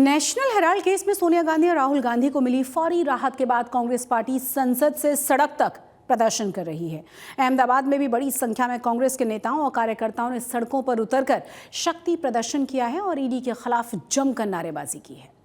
National Herald case में सोनिया गांधी और राहुल गांधी को मिली फौरी राहत के बाद कांग्रेस पार्टी संसद से सड़क तक प्रदर्शन कर रही है। अहमदाबाद में भी बड़ी संख्या में कांग्रेस के नेताओं और कार्यकर्ताओं ने सड़कों पर उतरकर शक्ति प्रदर्शन किया है और ईडी के खिलाफ जमकर नारेबाजी की है।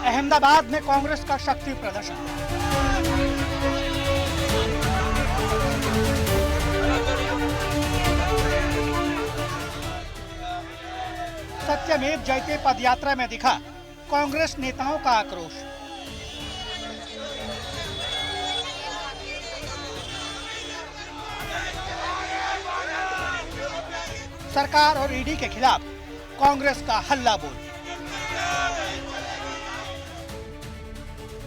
अहमदाबाद में कांग्रेस का शक्ति प्रदर्शन। सत्यमेव जयते पदयात्रा में दिखा कांग्रेस नेताओं का आक्रोश। सरकार और ईडी के खिलाफ कांग्रेस का हल्ला बोल।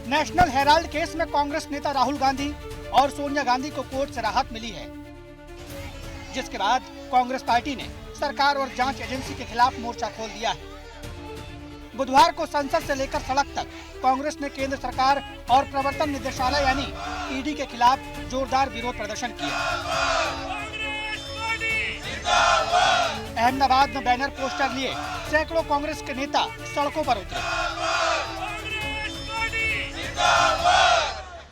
नेशनल हेराल्ड केस में कांग्रेस नेता राहुल गांधी और सोनिया गांधी को कोर्ट से राहत मिली है, जिसके बाद कांग्रेस पार्टी ने सरकार और जांच एजेंसी के खिलाफ मोर्चा खोल दिया है। बुधवार को संसद से लेकर सड़क तक कांग्रेस ने केंद्र सरकार और प्रवर्तन निदेशालय यानी ईडी के खिलाफ जोरदार विरोध प्रदर्शन किया। अहमदाबाद में बैनर पोस्टर लिए सैकड़ों कांग्रेस के नेता सड़कों पर उतरे।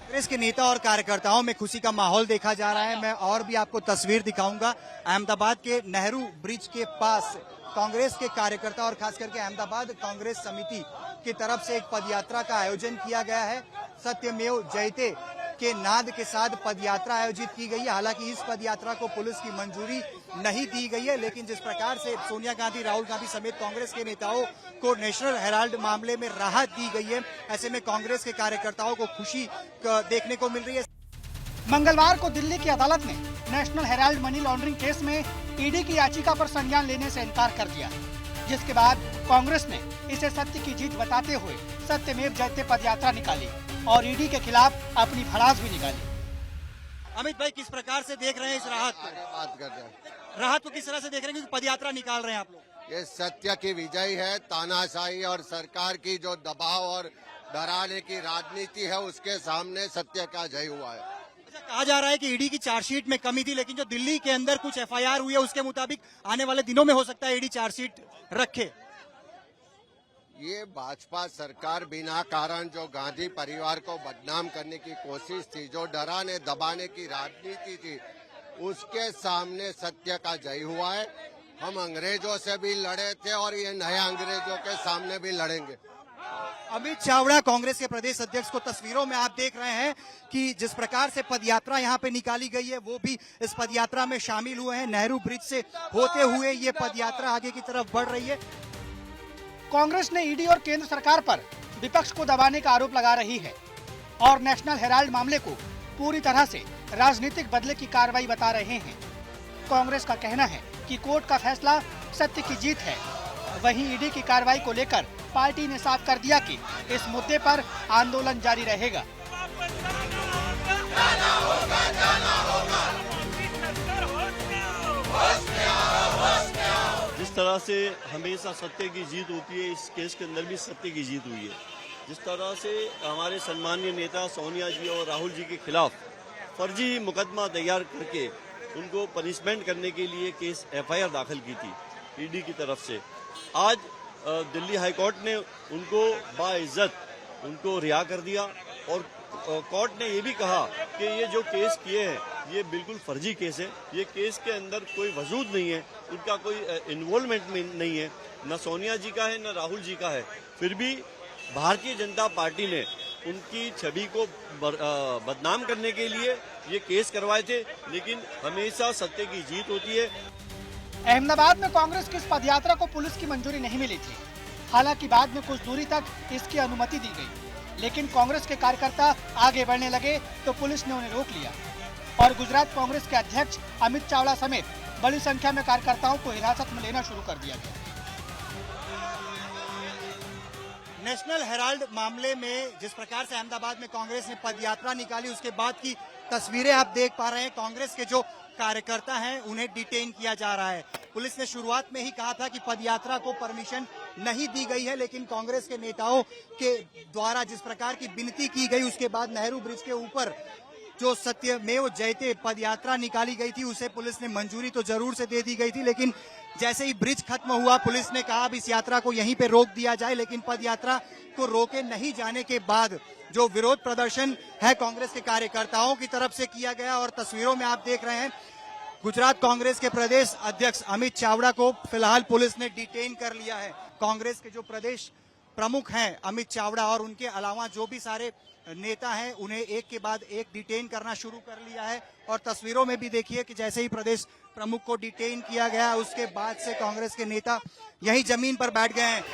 कांग्रेस के नेता और कार्यकर्ताओं में खुशी का माहौल देखा जा रहा है। मैं और भी आपको तस्वीर दिखाऊंगा। अहमदाबाद के नेहरू ब्रिज के पास कांग्रेस के कार्यकर्ता और खास करके अहमदाबाद कांग्रेस समिति की तरफ से एक पदयात्रा का आयोजन किया गया है। सत्यमेव जयते के नाद के साथ पदयात्रा आयोजित की गई है। हालांकि इस पदयात्रा को पुलिस की मंजूरी नहीं दी गई है, लेकिन जिस प्रकार से सोनिया गांधी, राहुल गांधी समेत कांग्रेस के नेताओं को नेशनल हेराल्ड मामले में राहत दी गई है, ऐसे में कांग्रेस के कार्यकर्ताओं को खुशी देखने को मिल रही है। मंगलवार को दिल्ली की अदालत ने national Herald money laundering case में ईडी की याचिका पर संज्ञान लेने से इनकार कर दिया, जिसके बाद कांग्रेस ने इसे सत्य की जीत बताते हुए सत्यमेव जयते पदयात्रा निकाली और ईडी के खिलाफ अपनी भड़ास भी निकाली। अमित भाई, किस प्रकार से देख रहे हैं इस राहत को? बात कर रहे हैं, राहत को किस तरह से देख रहे हैं? पदयात्रा निकाल रहे हैं आप लोग। ये सत्य की विजय है। तानाशाही और सरकार की जो दबाव और डराने की राजनीति है, उसके सामने सत्य का जय हुआ है। कहा जा रहा है कि ईडी की चार्जशीट में कमी थी, लेकिन जो दिल्ली के अंदर कुछ एफआईआर हुई है उसके मुताबिक आने वाले दिनों में हो सकता है ईडी चार्जशीट रखे। ये भाजपा सरकार बिना कारण जो गांधी परिवार को बदनाम करने की कोशिश थी, जो डराने दबाने की राजनीति थी, उसके सामने सत्य का जय हुआ है। हम अंग्रेजों से भी लड़े थे और ये नए अंग्रेजों के सामने भी लड़ेंगे। अमित चावड़ा, कांग्रेस के प्रदेश अध्यक्ष को तस्वीरों में आप देख रहे हैं कि जिस प्रकार से पदयात्रा यहाँ पे निकाली गई है, वो भी इस पदयात्रा में शामिल हुए हैं। नेहरू ब्रिज से होते हुए ये पदयात्रा आगे की तरफ बढ़ रही है। कांग्रेस ने ईडी और केंद्र सरकार पर विपक्ष को दबाने का आरोप लगा रही है और नेशनल हेराल्ड मामले को पूरी तरह से राजनीतिक बदले की कार्रवाई बता रहे हैं। कांग्रेस का कहना है कि कोर्ट का फैसला सत्य की जीत है। वहीं ईडी की कार्रवाई को लेकर पार्टी ने साफ कर दिया कि इस मुद्दे पर आंदोलन जारी रहेगा। जिस तरह से हमेशा सत्य की जीत होती है, इस केस के अंदर भी सत्य की जीत हुई है। जिस तरह से हमारे सम्मानीय नेता सोनिया जी और राहुल जी के खिलाफ फर्जी मुकदमा तैयार करके उनको पनिशमेंट करने के लिए केस एफआईआर दाखिल की थी ईडी की तरफ से, आज दिल्ली हाई कोर्ट ने उनको बाइज्जत उनको रिहा कर दिया और कोर्ट ने ये भी कहा कि ये जो केस किए हैं ये बिल्कुल फर्जी केस है। ये केस के अंदर कोई वजूद नहीं है, उनका कोई इन्वॉल्वमेंट नहीं है, न सोनिया जी का है न राहुल जी का है। फिर भी भारतीय जनता पार्टी ने उनकी छवि को बदनाम करने के लिए ये केस करवाए थे, लेकिन हमेशा सत्य की जीत होती है। अहमदाबाद में कांग्रेस की इस पदयात्रा को पुलिस की मंजूरी नहीं मिली थी। हालांकि बाद में कुछ दूरी तक इसकी अनुमति दी गई, लेकिन कांग्रेस के कार्यकर्ता आगे बढ़ने लगे तो पुलिस ने उन्हें रोक लिया और गुजरात कांग्रेस के अध्यक्ष अमित चावड़ा समेत बड़ी संख्या में कार्यकर्ताओं को हिरासत में लेना शुरू कर दिया गया। नेशनल हेराल्ड मामले में जिस प्रकार से अहमदाबाद में कांग्रेस ने पदयात्रा निकाली, उसके बाद की तस्वीरें आप देख पा रहे हैं। कांग्रेस के जो कार्यकर्ता हैं उन्हें डिटेन किया जा रहा है। पुलिस ने शुरुआत में ही कहा था कि पदयात्रा को परमिशन नहीं दी गई है, लेकिन कांग्रेस के नेताओं के द्वारा जिस प्रकार की विनती की गई उसके बाद नेहरू ब्रिज के ऊपर जो सत्यमेव जयते पद यात्रा निकाली गई थी उसे पुलिस ने मंजूरी तो जरूर से दे दी गई थी, लेकिन जैसे ही ब्रिज खत्म हुआ पुलिस ने कहा अब इस यात्रा को यहीं पे रोक दिया जाए। लेकिन पद यात्रा को रोके नहीं जाने के बाद जो विरोध प्रदर्शन है कांग्रेस के कार्यकर्ताओं की तरफ से किया गया, और तस्वीरों में आप देख रहे हैं गुजरात कांग्रेस के प्रदेश अध्यक्ष अमित चावड़ा को फिलहाल पुलिस ने डिटेन कर लिया है। कांग्रेस के जो प्रदेश प्रमुख हैं अमित चावड़ा और उनके अलावा जो भी सारे नेता हैं उन्हें एक के बाद एक डिटेन करना शुरू कर लिया है, और तस्वीरों में भी देखिए कि जैसे ही प्रदेश प्रमुख को डिटेन किया गया उसके बाद से कांग्रेस के नेता यही जमीन पर बैठ गए हैं।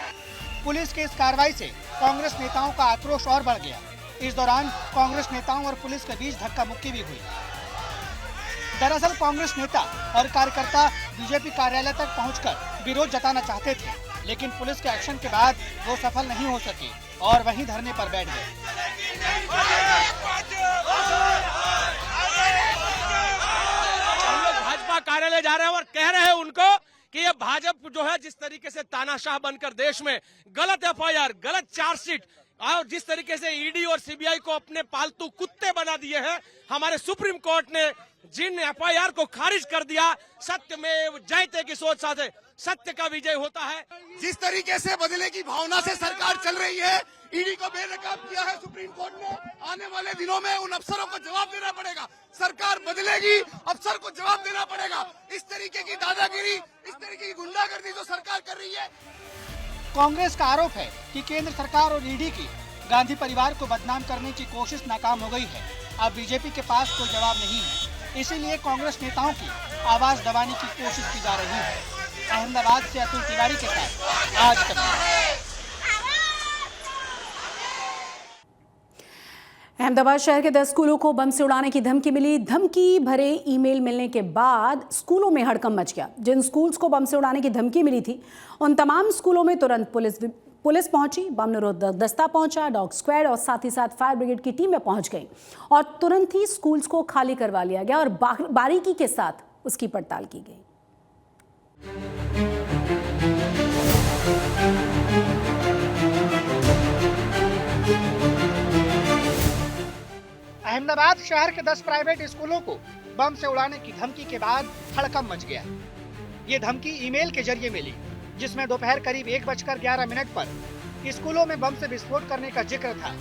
पुलिस की इस कार्रवाई से कांग्रेस नेताओं का आक्रोश और बढ़ गया। इस दौरान कांग्रेस नेताओं और पुलिस के बीच धक्का मुक्की भी हुई। दरअसल कांग्रेस नेता और कार्यकर्ता बीजेपी कार्यालय तक पहुंचकर विरोध जताना चाहते थे, लेकिन पुलिस के एक्शन के बाद वो सफल नहीं हो सके और वहीं धरने पर बैठ गए। हम लोग भाजपा कार्यालय जा रहे हैं और कह रहे हैं उनको कि ये भाजपा जो है जिस तरीके से तानाशाह बनकर देश में गलत एफआईआर, गलत चार्जशीट और जिस तरीके से ईडी और सीबीआई को अपने पालतू कुत्ते बना दिए हैं, हमारे सुप्रीम कोर्ट ने जिन एफआईआर को खारिज कर दिया, सत्यमेव जयते की सोच साथ सत्य का विजय होता है। जिस तरीके से बदले की भावना से सरकार चल रही है, ईडी को बेनकाब किया है सुप्रीम कोर्ट ने, आने वाले दिनों में उन अफसरों को जवाब देना पड़ेगा। सरकार बदलेगी, अफसर को जवाब देना पड़ेगा। इस तरीके की दादागिरी, इस तरीके की गुंडागर्दी जो सरकार कर रही है। कांग्रेस का आरोप है कि केंद्र सरकार और ईडी की गांधी परिवार को बदनाम करने की कोशिश नाकाम हो गई है। अब बीजेपी के पास कोई जवाब नहीं है, इसीलिए कांग्रेस नेताओं की आवाज दबाने की कोशिश की जा रही है। अहमदाबाद से अतुल तिवारी के साथ आज तक। अहमदाबाद शहर के 10 स्कूलों को बम से उड़ाने की धमकी मिली। धमकी भरे ईमेल मिलने के बाद स्कूलों में हड़कंप मच गया। जिन स्कूल्स को बम से उड़ाने की धमकी मिली थी उन तमाम स्कूलों में तुरंत पुलिस पहुंची, बम निरोधक दस्ता पहुंचा, डॉग स्क्वाड और साथ ही साथ फायर ब्रिगेड की टीमें पहुंच गई और तुरंत ही स्कूल्स को खाली करवा लिया गया और बारीकी के साथ उसकी पड़ताल की गई। अहमदाबाद शहर के 10 प्राइवेट स्कूलों को बम से उड़ाने की धमकी के बाद हड़कंप मच गया। ये धमकी ईमेल के जरिए मिली, जिसमें दोपहर करीब 1:11 पर स्कूलों में बम से विस्फोट करने का जिक्र था।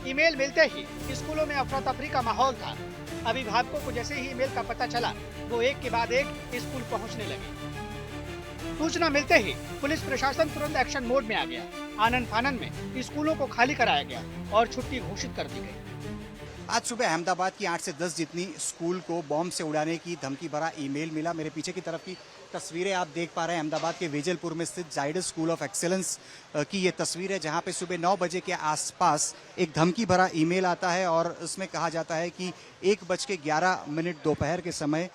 ईमेल मिलते ही स्कूलों में अफरा तफरी का माहौल था। अभिभावकों को जैसे ही ईमेल का पता चला वो एक के बाद एक स्कूल पहुंचने लगे। सूचना मिलते ही पुलिस प्रशासन तुरंत एक्शन मोड में आ गया। आनन फानन में स्कूलों को खाली कराया गया और छुट्टी घोषित कर दी गई। आज सुबह अहमदाबाद की 8 से 10 जितनी स्कूल को बॉम्ब से उड़ाने की धमकी भरा ईमेल मिला। मेरे पीछे की तरफ की तस्वीरें आप देख पा रहे हैं अहमदाबाद के वेजलपुर में स्थित जाइडस स्कूल ऑफ एक्सीलेंस की ये तस्वीर है, जहां पे सुबह 9 बजे के आसपास एक धमकी भरा ईमेल आता है और उसमें कहा जाता है कि 1:11 दोपहर के समय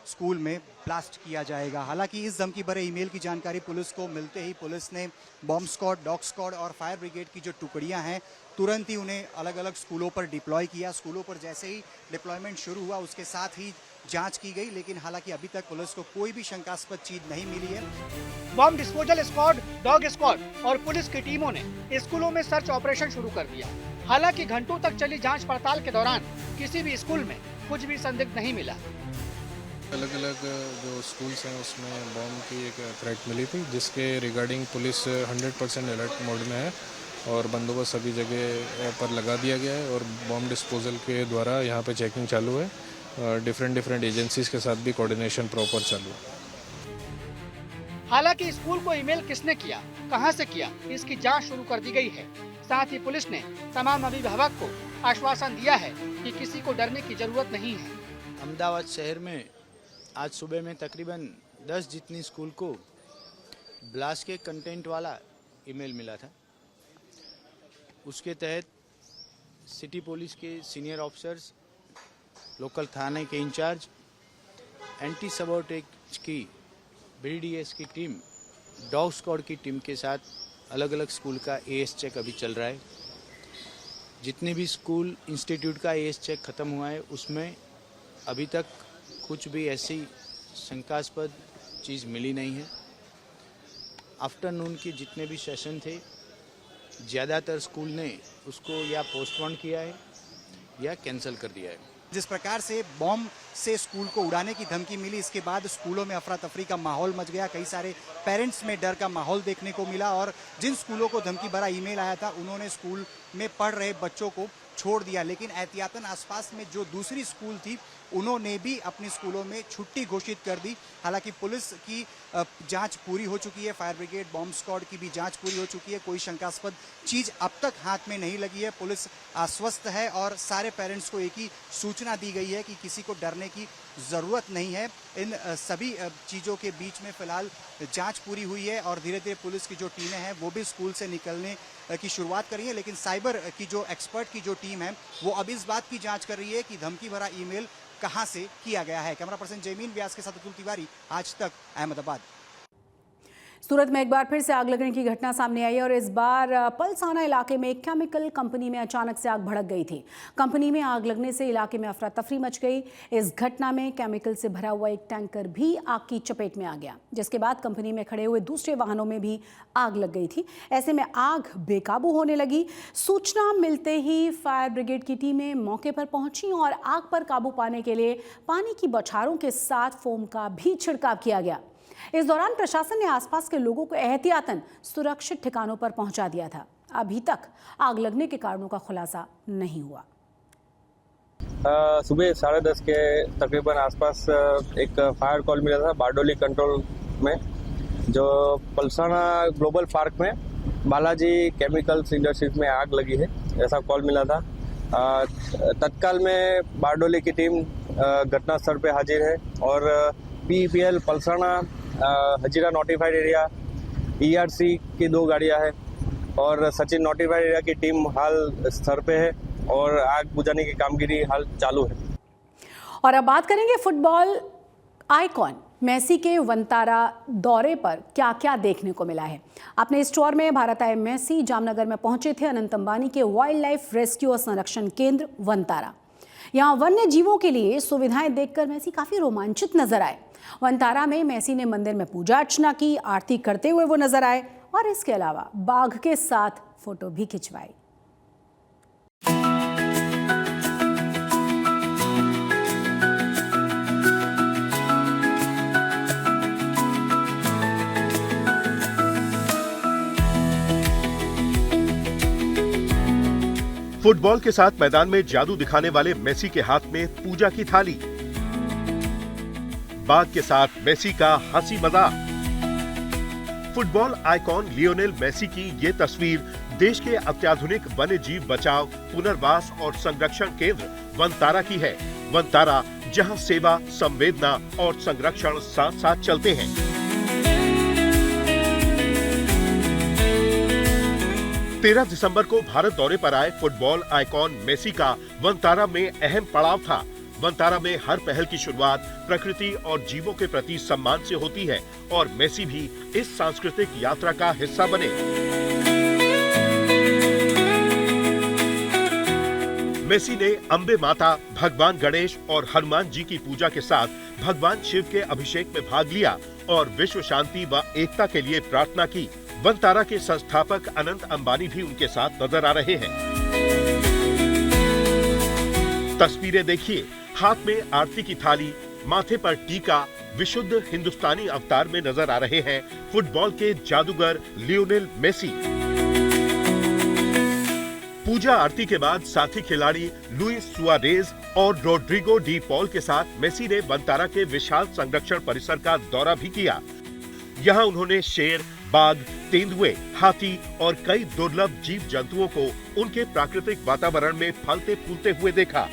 स्कूल में ब्लास्ट किया जाएगा। हालांकि इस धमकी भरे ईमेल की जानकारी पुलिस को मिलते ही पुलिस ने बॉम्ब स्क्वाड, डॉग स्क्वाड और फायर ब्रिगेड की जो टुकड़ियां हैं तुरंत ही उन्हें अलग अलग स्कूलों पर डिप्लॉय किया। स्कूलों पर जैसे ही डिप्लॉयमेंट शुरू हुआ उसके साथ ही जांच की गई, लेकिन हालांकि अभी तक पुलिस को कोई भी शंकास्पद चीज नहीं मिली है। Bomb disposal squad, dog squad और पुलिस की टीमों ने स्कूलों में सर्च ऑपरेशन शुरू कर दिया। हालांकि घंटों तक चली जांच पड़ताल के दौरान किसी भी स्कूल में कुछ भी संदिग्ध नहीं मिला। अलग अलग जो स्कूल्स हैं उसमें बॉम्ब की एक थ्रेट मिली थी, जिसके रिगार्डिंग पुलिस 100% अलर्ट मोड में है और बंदोबस्त सभी जगह पर लगा दिया गया है और बॉम्ब डिस्पोजल के द्वारा यहाँ पे चेकिंग चालू है। डिफरेंट एजेंसीज के साथ भी कोऑर्डिनेशन प्रॉपर चालू है। हालांकि स्कूल को ईमेल किसने किया, कहां से किया, इसकी जांच शुरू कर दी गई है। साथ ही पुलिस ने तमाम अभिभावक को आश्वासन दिया है कि किसी को डरने की जरूरत नहीं है। अहमदाबाद शहर में आज सुबह में तकरीबन 10 जितनी स्कूल को ब्लास्ट के कंटेंट वाला ईमेल मिला था। उसके तहत सिटी पुलिस के सीनियर ऑफिसर्स, लोकल थाने के इंचार्ज, एंटी सबॉर्टेज की BDS की टीम, डॉग स्क्वाड की टीम के साथ अलग अलग स्कूल का AS चेक अभी चल रहा है। जितने भी स्कूल इंस्टीट्यूट का AS चेक खत्म हुआ है उसमें अभी तक कुछ भी ऐसी शंकास्पद चीज़ मिली नहीं है। आफ्टरनून के जितने भी सेशन थे ज़्यादातर स्कूल ने उसको या पोस्टपोन किया है या कैंसिल कर दिया है। जिस प्रकार से बॉम्ब से स्कूल को उड़ाने की धमकी मिली, इसके बाद स्कूलों में अफरा तफरी का माहौल मच गया। कई सारे पेरेंट्स में डर का माहौल देखने को मिला और जिन स्कूलों को धमकी भरा ईमेल आया था उन्होंने स्कूल में पढ़ रहे बच्चों को छोड़ दिया। लेकिन एहतियातन आसपास में जो दूसरी स्कूल थी उन्होंने भी अपने स्कूलों में छुट्टी घोषित कर दी। हालांकि पुलिस की जांच पूरी हो चुकी है, फायर ब्रिगेड, बॉम्ब स्क्वाड की भी जांच पूरी हो चुकी है। कोई शंकास्पद चीज अब तक हाथ में नहीं लगी है। पुलिस आश्वस्त है और सारे पेरेंट्स को एक ही सूचना दी गई है कि किसी को डरने की जरूरत नहीं है। इन सभी चीजों के बीच में फिलहाल जांच पूरी हुई है और धीरे धीरे पुलिस की जो टीमें हैं वो भी स्कूल से निकलने की शुरुआत करी है। लेकिन साइबर की जो एक्सपर्ट की जो टीम है वो अब इस बात की जांच कर रही है कि धमकी भरा ईमेल कहां से किया गया है। कैमरा पर्सन जयमीन व्यास के साथ अतुल तिवारी, आज तक, अहमदाबाद। सूरत में एक बार फिर से आग लगने की घटना सामने आई और इस बार पलसाना इलाके में एक केमिकल कंपनी में अचानक से आग भड़क गई थी। कंपनी में आग लगने से इलाके में अफरा तफरी मच गई। इस घटना में केमिकल से भरा हुआ एक टैंकर भी आग की चपेट में आ गया, जिसके बाद कंपनी में खड़े हुए दूसरे वाहनों में भी आग लग गई थी। ऐसे में आग बेकाबू होने लगी। सूचना मिलते ही फायर ब्रिगेड की टीमें मौके पर पहुंची और आग पर काबू पाने के लिए पानी की बौछारों के साथ फोम का भी छिड़काव किया गया। इस दौरान प्रशासन ने आसपास के लोगों को एहतियातन सुरक्षित ठिकानों पर पहुंचा दिया था। अभी तक आग लगने के कारणों का खुलासा नहीं हुआ। सुबह 10:30 के तकरीबन आसपास एक फायर कॉल मिला था बारडोली कंट्रोल में, जो पलसाना ग्लोबल पार्क में बालाजी केमिकल्स इंडस्ट्रीज में आग लगी है, ऐसा कॉल मिला था। तत्काल में बारडोली की टीम घटनास्थल पे हाजिर है और PEPL Palsana Hazira notified area ERC की 2 गाड़ियां हैं और सचिन नोटिफाइड एरिया की टीम हाल स्तर पे है और आग बुझाने की कामगिरी हाल चालू है। और अब बात करेंगे फुटबॉल आइकॉन मेसी के वंतारा दौरे पर क्या क्या देखने को मिला है। अपने इस टूर में भारत आए मेसी जामनगर में पहुंचे थे अनंत अंबानी के वाइल्ड लाइफ रेस्क्यू और संरक्षण केंद्र वंतारा। यहाँ वन्य जीवों के लिए सुविधाएं देखकर मेसी काफी रोमांचित नजर आए। वंतारा में मेसी ने मंदिर में पूजा अर्चना की, आरती करते हुए वो नजर आए और इसके अलावा बाघ के साथ फोटो भी खिंचवाई। फुटबॉल के साथ मैदान में जादू दिखाने वाले मेसी के हाथ में पूजा की थाली, बाघ के साथ मेसी का हंसी मजाक। फुटबॉल आइकॉन लियोनेल मेसी की ये तस्वीर देश के अत्याधुनिक वन्य जीव बचाव, पुनर्वास और संरक्षण केंद्र वनतारा की है। वनतारा, जहां सेवा, संवेदना और संरक्षण साथ साथ चलते हैं। तेरह दिसंबर को भारत दौरे पर आए फुटबॉल आइकॉन मेसी का वनतारा में अहम पड़ाव था। वनतारा में हर पहल की शुरुआत प्रकृति और जीवों के प्रति सम्मान से होती है और मेसी भी इस सांस्कृतिक यात्रा का हिस्सा बने। मेसी ने अंबे माता, भगवान गणेश और हनुमान जी की पूजा के साथ भगवान शिव के अभिषेक में भाग लिया और विश्व शांति व एकता के लिए प्रार्थना की। वनतारा के संस्थापक अनंत अंबानी भी उनके साथ नजर आ रहे हैं। तस्वीरें देखिए, हाथ में आरती की थाली, माथे पर टीका, विशुद्ध हिंदुस्तानी अवतार में नजर आ रहे हैं फुटबॉल के जादूगर लियोनेल मेसी। पूजा आरती के बाद साथी खिलाड़ी लुइस सुआरेज और रोड्रिगो डी पॉल के साथ मेसी ने वनतारा के विशाल संरक्षण परिसर का दौरा भी किया। यहाँ उन्होंने शेर, बाघ, तेंदुए, हाथी और कई दुर्लभ जीव जंतुओं को उनके प्राकृतिक वातावरण में फलते फूलते हुए देखा।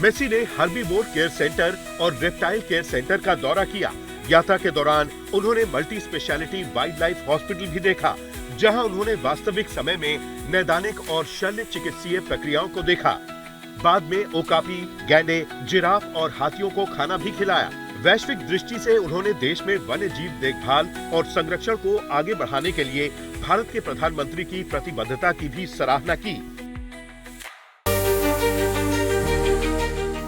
मेसी ने हर्बीवोर केयर सेंटर और रेप्टाइल केयर सेंटर का दौरा किया। यात्रा के दौरान उन्होंने multi speciality wild life hospital भी देखा, जहां उन्होंने वास्तविक समय में नैदानिक और शल्य चिकित्सीय प्रक्रियाओं को देखा। बाद में ओकापी, गैंडे, जिराफ और हाथियों को खाना भी खिलाया। वैश्विक दृष्टि से उन्होंने देश में वन्य जीव देखभाल और संरक्षण को आगे बढ़ाने के लिए भारत के प्रधानमंत्री की प्रतिबद्धता की भी सराहना की।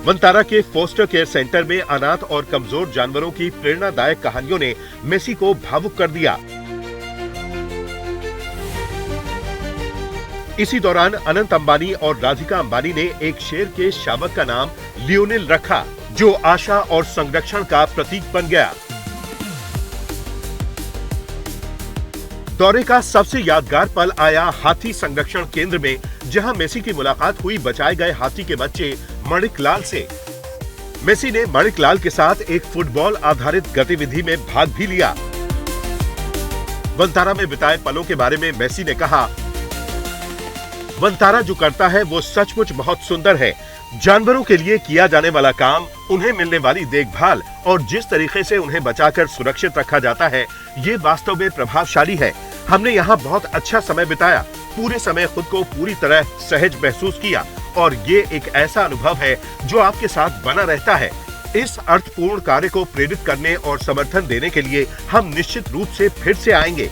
वंतारा के फोस्टर केयर सेंटर में अनाथ और कमजोर जानवरों की प्रेरणादायक कहानियों ने मेसी को भावुक कर दिया। इसी दौरान अनंत अंबानी और राधिका अंबानी ने एक शेर के शावक का नाम लियोनेल रखा, जो आशा और संरक्षण का प्रतीक बन गया। दौरे का सबसे यादगार पल आया हाथी संरक्षण केंद्र में, जहां मेसी की मुलाकात हुई बचाए गए हाथी के बच्चे मणिक लाल से। मेसी ने मणिक लाल के साथ एक फुटबॉल आधारित गतिविधि में भाग भी लिया। वंतारा में बिताए पलों के बारे में मेसी ने कहा, वंतारा जो करता है वो सचमुच बहुत सुंदर है। जानवरों के लिए किया जाने वाला काम, उन्हें मिलने वाली देखभाल और जिस तरीके से उन्हें बचाकर सुरक्षित रखा जाता है, ये वास्तव में प्रभावशाली है। हमने यहाँ बहुत अच्छा समय बिताया, पूरे समय खुद को पूरी तरह सहज महसूस किया और ये एक ऐसा अनुभव है जो आपके साथ बना रहता है। इस अर्थपूर्ण कार्य को प्रेरित करने और समर्थन देने के लिए हम निश्चित रूप से फिर से आएंगे।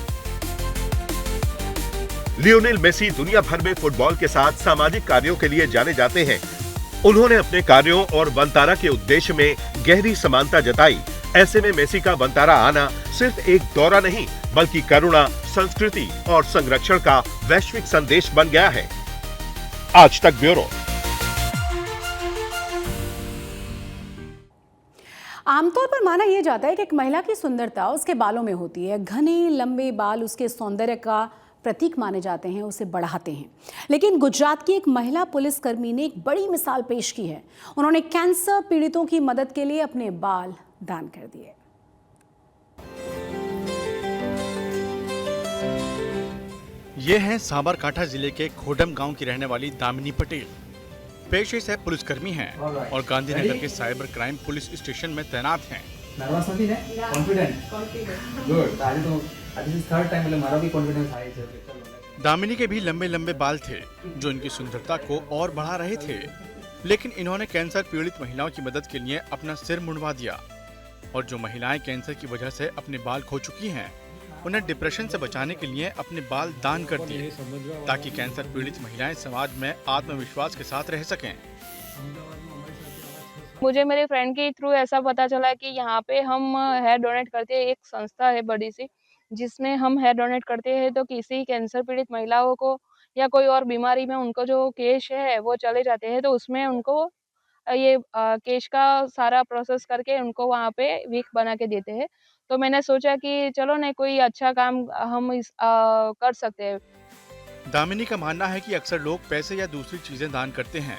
लियोनेल मेसी दुनिया भर में फुटबॉल के साथ सामाजिक कार्यों के लिए जाने जाते हैं। उन्होंने अपने कार्यों और वंतारा के उद्देश्य में गहरी समानता जताई। ऐसे में मेसी का वंतारा आना सिर्फ एक दौरा नहीं, बल्कि करुणा, संस्कृति और संरक्षण का वैश्विक संदेश बन गया है। आज तक ब्यूरो। आमतौर पर माना यह जाता है कि एक महिला की सुंदरता उसके बालों में होती है। घने लंबे बाल उसके सौंदर्य का प्रतीक माने जाते हैं, उसे बढ़ाते हैं। लेकिन गुजरात की एक महिला पुलिसकर्मी ने एक बड़ी मिसाल पेश की है। उन्होंने कैंसर पीड़ितों की मदद के लिए अपने बाल दान कर दिए। ये हैं साबरकांठा जिले के खोडम गांव की रहने वाली दामिनी पटेल। पेशे से पुलिसकर्मी हैं और गांधीनगर के साइबर क्राइम पुलिस स्टेशन में तैनात हैं। दामिनी के भी लंबे लंबे बाल थे जो इनकी सुंदरता को और बढ़ा रहे थे, लेकिन इन्होंने कैंसर पीड़ित महिलाओं की मदद के लिए अपना सिर मुंडवा दिया। और जो महिलाएं कैंसर की वजह से अपने बाल खो चुकी हैं, उन्हें डिप्रेशन से बचाने के लिए अपने बाल दान कर दिए, ताकि कैंसर पीड़ित महिलाएं समाज में आत्मविश्वास के साथ रह सकें। मुझे मेरे फ्रेंड के थ्रू ऐसा पता चला कि यहाँ पे हम हेयर डोनेट करते हैं। एक संस्था है बड़ी सी जिसमें हम हेयर डोनेट करते हैं, तो किसी कैंसर पीड़ित महिलाओं को या कोई और बीमारी में उनको जो केश है वो चले जाते हैं, तो उसमें उनको ये केश का सारा प्रोसेस करके उनको वहाँ पे विग बना के देते हैं। तो मैंने सोचा कि चलो ना कोई अच्छा काम हम कर सकते हैं। दामिनी का मानना है कि अक्सर लोग पैसे या दूसरी चीजें दान करते हैं,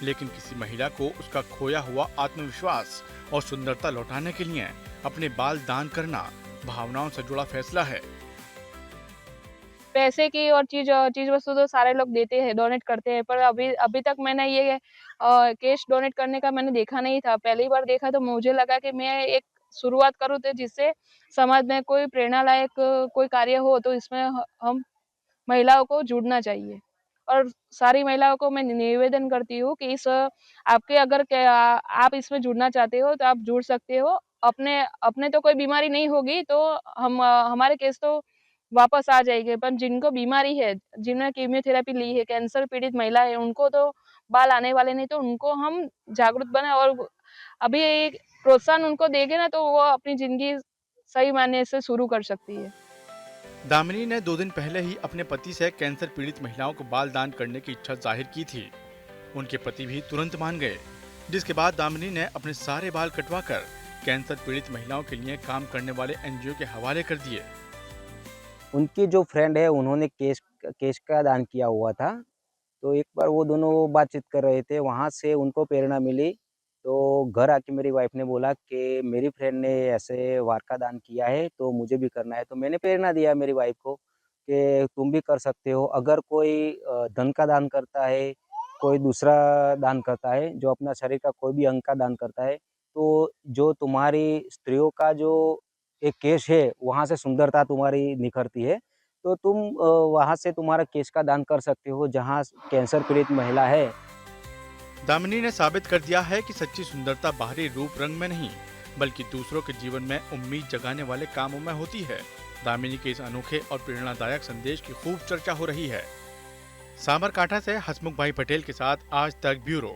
लेकिन किसी महिला को उसका खोया हुआ आत्मविश्वास और सुंदरता लौटाने के लिए अपने बाल दान करना भावनाओं से जुड़ा फैसला है। पैसे की और चीज वस्तु तो सारे लोग देते हैं, डोनेट करते हैं, पर अभी तक मैंने ये केश डोनेट करने का मैंने देखा नहीं था। पहली बार देखा तो मुझे लगा कि मैं एक शुरुआत करूँ तो जिससे समाज में कोई प्रेरणा लायक कोई कार्य हो, तो इसमें हम महिलाओं को जुड़ना चाहिए। और सारी महिलाओं को मैं निवेदन करती हूँ कि इस आपके अगर आप इसमें जुड़ना चाहते हो तो आप जुड़ सकते हो। अपने तो कोई बीमारी नहीं होगी तो हम हमारे केस तो वापस आ जाएंगे, पर जिनको बीमारी है, जिन्होंने कीमोथेरेपी ली है, कैंसर पीड़ित महिला है, उनको तो बाल आने वाले नहीं, तो उनको हम जागरूक बने और अभी प्रोत्साहन उनको देंगे ना, तो वो अपनी जिंदगी सही मायने से शुरू कर सकती है। दामिनी ने 2 दिन पहले ही अपने पति से कैंसर पीड़ित महिलाओं को बाल दान करने की इच्छा जाहिर की थी। उनके पति भी तुरंत मान गए, जिसके बाद दामिनी ने अपने सारे बाल कटवाकर कैंसर पीड़ित महिलाओं के लिए काम करने वाले एनजीओ के हवाले कर दिए। उनकी जो फ्रेंड है उन्होंने केश का दान किया हुआ था, तो एक बार वो दोनों बातचीत कर रहे थे, वहाँ से उनको प्रेरणा मिली। तो घर आके मेरी वाइफ ने बोला कि मेरी फ्रेंड ने ऐसे वार का दान किया है तो मुझे भी करना है। तो मैंने प्रेरणा दिया मेरी वाइफ को कि तुम भी कर सकते हो। अगर कोई धन का दान करता है, कोई दूसरा दान करता है, जो अपना शरीर का कोई भी अंग का दान करता है, तो जो तुम्हारी स्त्रियों का जो एक केश है वहाँ से सुंदरता तुम्हारी निखरती है, तो तुम वहाँ से तुम्हारा केश का दान कर सकते हो जहाँ कैंसर पीड़ित महिला है। दामिनी ने साबित कर दिया है कि सच्ची सुंदरता बाहरी रूप रंग में नहीं, बल्कि दूसरों के जीवन में उम्मीद जगाने वाले कामों में होती है। दामिनी के इस अनोखे और प्रेरणादायक संदेश की खूब चर्चा हो रही है। साबरकांठा से हसमुख भाई पटेल के साथ आज तक ब्यूरो।